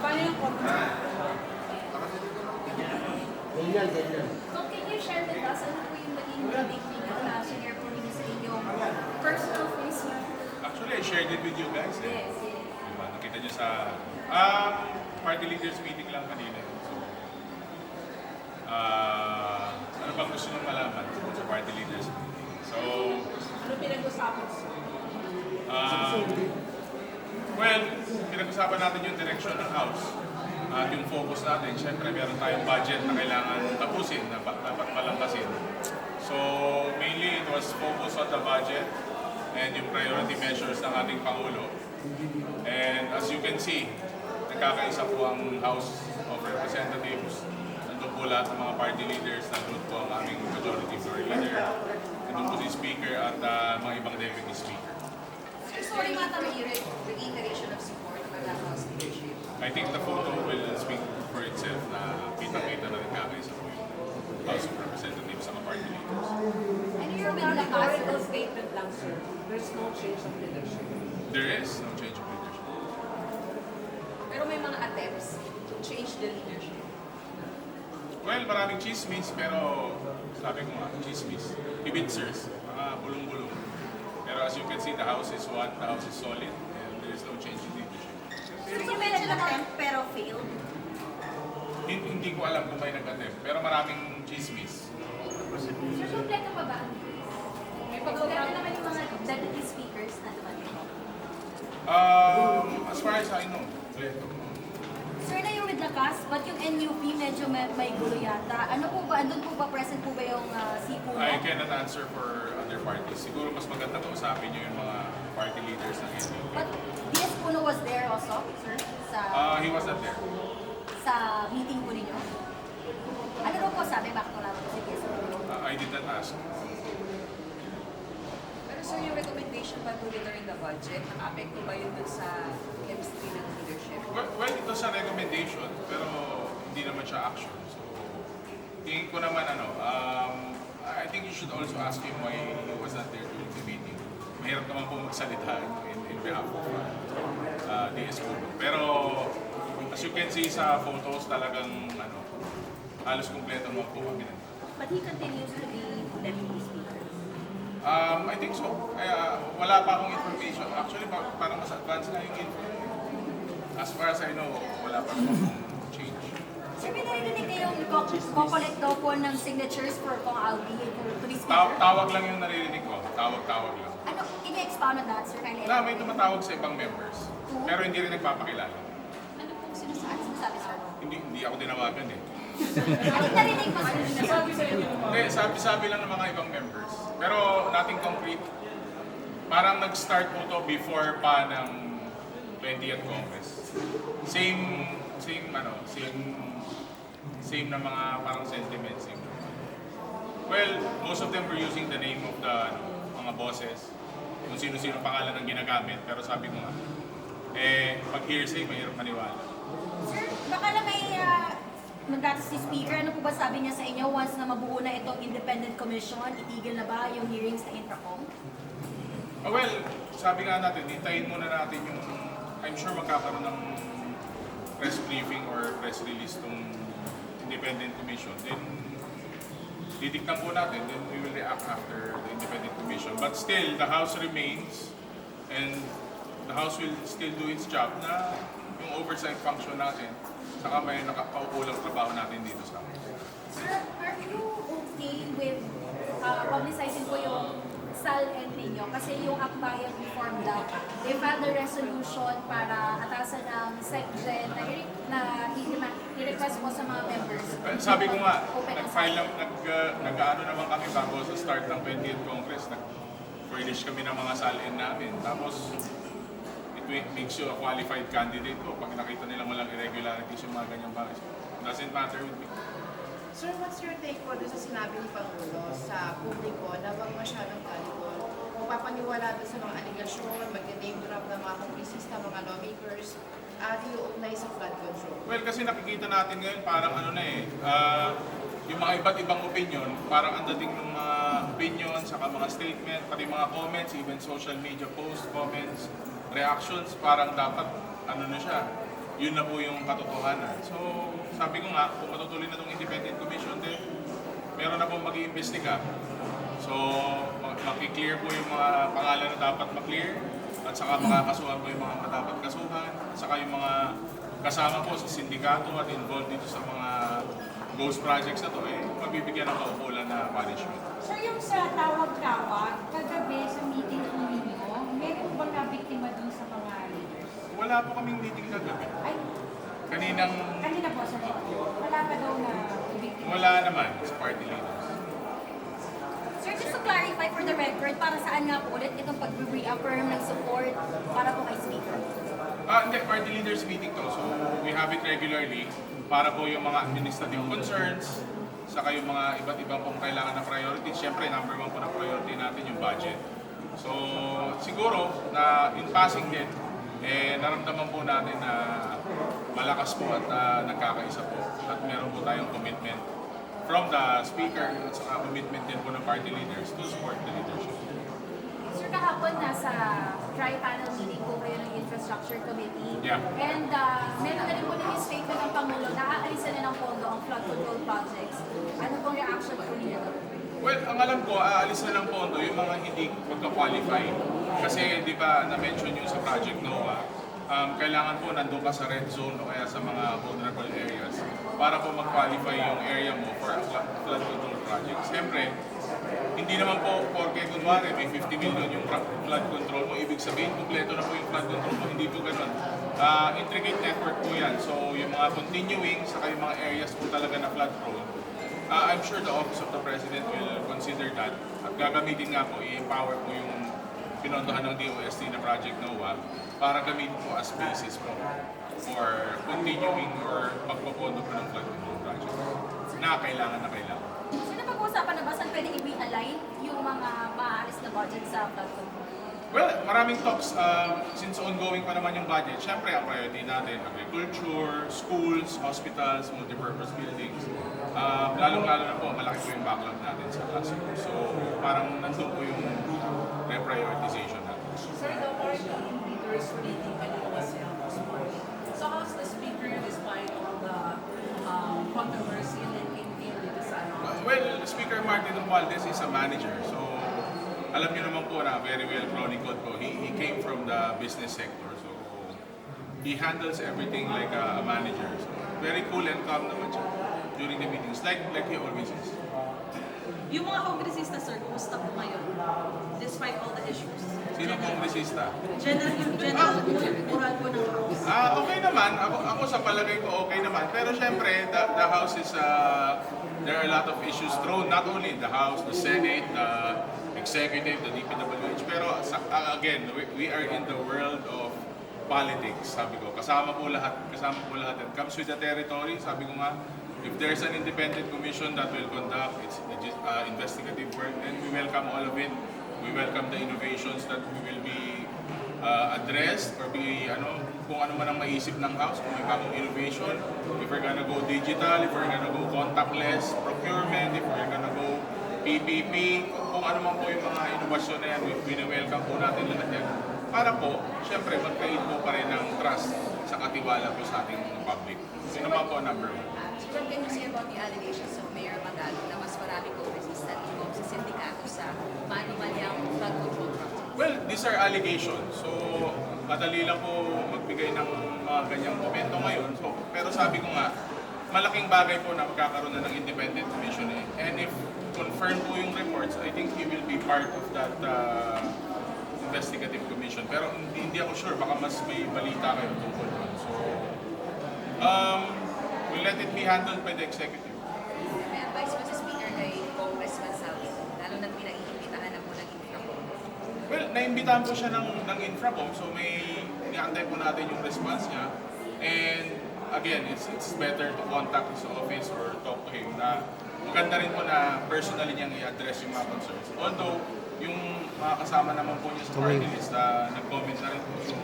Paano yung comment? So can you share with us ano po yung naging meeting na share po ninyo sa inyong personal Facebook? Actually, I shared it with you guys. Yes, yes. Diba? Nakita nyo sa party leaders meeting lang kanina. So, ano bang gusto nyo malaman sa party leaders meeting? So, Ano pinag-usapan? well, pinag-usapan natin yung direction ng house. At yung focus natin, syempre meron tayong budget na kailangan tapusin, na dapat palampasin. So, mainly it was focus on the budget and yung priority measures ng ating Pangulo. And as you can see, nagkakaisa po ang House of Representatives. Nandun po lahat ng mga party leaders, nandun po ang aming majority floor leader, nandun po si Speaker at mga ibang deputy speaker. Sir, sorry mga reiteration of support for the House leadership. I think the photo will speak for itself na kita-kita na nagkakaisa po yung House of Representatives sa mga party leaders. And you're with the Rhetorical statement lang, sir. There's no change of leadership. There is no change of leadership. Pero may mga attempts to change the leadership. Well, maraming chismis, pero sabi ko nga, chismis. Ibitzers, mga bulong-bulong. Pero as you can see, the house is one, the house is solid, and there is no change in leadership. Sir, so may nag-attempt pero failed? Hindi ko alam kung may nag-attempt, pero maraming chismis. Sir, kompleto pa ba? May pag-usapan naman yung mga deputy speakers na dumating. As far as I know, kompleto. Sir, na yung with Lakas, but yung NUP medyo may gulo yata. Ano po ba, andun po ba, present po ba yung Sipo? I cannot answer for other parties. Siguro mas maganda kausapin nyo yung mga party leaders ng NDP. But DS Puno was there also, sir, He was not there. sa meeting po ninyo? Ano raw po sabi, bakit wala po si DS Puno? I did not ask. Pero sir, yung recommendation by monitoring the budget, naka-apekto ba yun dun sa chemistry ng leadership? Well, ito sa recommendation, pero hindi naman siya action. So, tingin ko naman I think you should also ask him why he was not there during the meeting. Mahirap naman po magsalita in behalf of DS Puno. Pero, as you can see sa photos, talagang halos kumpleto naman po kami. But he continues to be deputy speaker. I think so. Wala pa akong information. Actually, parang mas advanced na yung info. As far as I know, wala pa akong change. Sir, may narinig kayong co-collect daw po ng signatures for Kong Albi to be speaker? Tawag lang yung naririnig ko. Tawag lang. Ano, can you expound on that, sir? Kindly May tumatawag sa ibang members. Pero hindi rin nagpapakilala. Ano pong sinasabi, sir? Hindi ako tinawagan eh. Ano narinig mo, sir? Sabi sa inyo naman. Hindi, sabi lang ng mga ibang members. Pero nothing concrete. Parang nag-start po to before pa ng 20th Congress. Same na mga parang sentiments. Well, most of them were using the name of the mga bosses. Kung sino-sino pangalan ang ginagamit. Pero sabi ko nga, pag hearsay, mahirap maniwala. Sir, baka na may dati si speaker, ano po ba sabi niya sa inyo once na mabuo na itong independent commission, itigil na ba yung hearings sa Intracom? Well, sabi nga natin, hintayin muna natin yung, I'm sure magkakaroon ng press briefing or press release tong independent commission. Then, titignan po natin, then we will react after the independent commission. But still, the House remains and the House will still do its job na yung oversight function natin. Saka may nakakaukulang trabaho natin dito sa amin. Sir, are you okay with publicizing po yung SAL-N ninyo? Kasi yung Akbayan Reform Law, they filed a resolution para atasan ng SecGen na i-request po sa mga members. Sabi ko nga, Open nag-file lang, nag-ano naman kami bago sa start ng 20th Congress. Nag-furnish kami ng mga SAL-N namin. Tapos, it makes you a qualified candidate po pag nakita nila walang irregularities yung mga ganyang bagay. Doesn't matter with me. Sir, what's your take po doon sa sinabi ni Pangulo sa publiko na wag masyadong galikon? Kung papaniwala doon sa mga aligasyon, mag-name drop ng mga kongresista, mga lawmakers, at iuugnay sa flood control? Well, kasi nakikita natin ngayon parang yung mga iba't ibang opinion, parang ang dating ng mga opinion, saka mga statement, pati mga comments, even social media posts, comments, reactions, parang dapat ano na siya, yun na po yung katotohanan. So, sabi ko nga, kung matutuloy na itong independent commission, then meron na pong mag-iimbestiga. So, makiklear po yung mga pangalan na dapat maklear, at saka makakasuhan po yung mga dapat kasuhan, at saka yung mga kasama po sa sindikato at involved dito sa mga ghost projects na to, mabibigyan ng kaukulan na punishment. Sir, yung sa tawag-tawag, kagabi sa meeting po ninyo, meron bang nabiktima dun sa mga leaders? Wala po kaming meeting kagabi. Ay, kanina po sa wala pa daw na biktima. Wala naman sa party leaders. Sir, just to clarify for the record, para saan nga po ulit itong pag-reaffirm ng support para po kay Speaker? Hindi, party leaders meeting to. So, we have it regularly para po yung mga administrative concerns, saka yung mga iba't ibang pong kailangan na priorities. Siyempre, number one po na priority natin yung budget. So, siguro na in passing din, naramdaman po natin na malakas po at nagkakaisa po. At meron po tayong commitment from the Speaker at saka commitment din po ng party leaders to support the leadership. Sir, kahapon nasa tri-panel meeting po kayo ng Infrastructure Committee. Yeah. And meron na rin po yung statement ng Pangulo na aalisan na ng pondo ang flood control projects. Ano pong reaction po niyo? Well, ang alam ko, aalis na ng pondo yung mga hindi magka-qualify. Kasi di ba, na-mention yung sa Project NOAA, kailangan po nandun ka sa red zone o kaya sa mga vulnerable areas para po mag-qualify yung area mo for a flood control project. Siyempre, hindi naman po, porque kunwari may 50 million yung flood control mo, ibig sabihin, kumpleto na po yung flood control mo, hindi po ganun. Intricate network po yan. So, yung mga continuing, saka yung mga areas po talaga na flood prone, I'm sure the Office of the President will consider that. At gagamitin nga po, i-empower po yung pinondohan ng DOST na Project NOAA para gamitin po as basis po for continuing or pagpapondo po ng flood control project na kailangan. So, napag-uusapan na ba saan pwede i-realign yung mga maaalis na budget sa flood control? Well, maraming talks since ongoing pa naman yung budget. Siyempre, ang priority natin, agriculture, schools, hospitals, multipurpose buildings. Lalong-lalo na po, malaki po yung backlog natin sa last year. So, parang nandun po yung reprioritization natin. Sir, the party leaders meeting kanina was held this morning. So how's the Speaker despite all the controversy and infield dito sa Well, Speaker Martin Romualdez is a manager. So, alam niyo naman po na very well chronicled po. He came from the business sector. So, he handles everything like a manager. So, very cool and calm naman siya during the meetings, like he always is. Yung mga kongresista, sir, kumusta po ngayon? Despite all the issues. Sino kongresista? General moral po ng House. Okay naman. Ako sa palagay ko okay naman. Pero syempre, the House is, there are a lot of issues thrown, not only in the House, the Senate, the Executive, the DPWH. Pero again, we are in the world of politics, sabi ko. Kasama po lahat. It comes with the territory, sabi ko nga, if there's an independent commission that will conduct its investigative work, then we welcome all of it. We welcome the innovations that we will be addressed or kung ano man ang maisip ng House, kung may bagong innovation, if we're gonna go digital, if we're gonna go contactless procurement, if we're gonna go PPP, kung ano man po yung mga innovasyon na yan, welcome po natin lahat yan. Para po, syempre, magkain po pa rin ng trust sa katiwala po sa ating public. Yun naman po number one. What can you say about the allegations of Mayor Magalong na mas marami kongresista involved sa sindikato sa mali-maliang flood control project? Well, these are allegations. So, madali lang po magbigay ng mga ganyang komento ngayon. So, pero sabi ko nga, malaking bagay po na magkakaroon na ng independent commission. And if confirmed po yung reports, I think he will be part of that investigative commission. Pero hindi ako sure, baka mas may balita kayo tungkol doon. So, we'll let it be handled by the executive. May advice mo sa Speaker kay Congressman Salvi, lalo na't pinag-iimbitahan na po ng Infracom. Well, naimbitahan po siya ng Infracom, so may niantay po natin yung response niya. And again, it's better to contact his office or talk to him na maganda rin po na personally niyang i-address yung mga concerns. Although, yung mga kasama naman po niya sa party list nag-comment na rin po. So,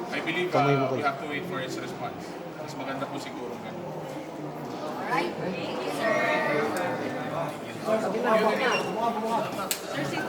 I believe we have to wait for his response. Mas maganda po siguro ganun. Alright, thank you, sir. Sir,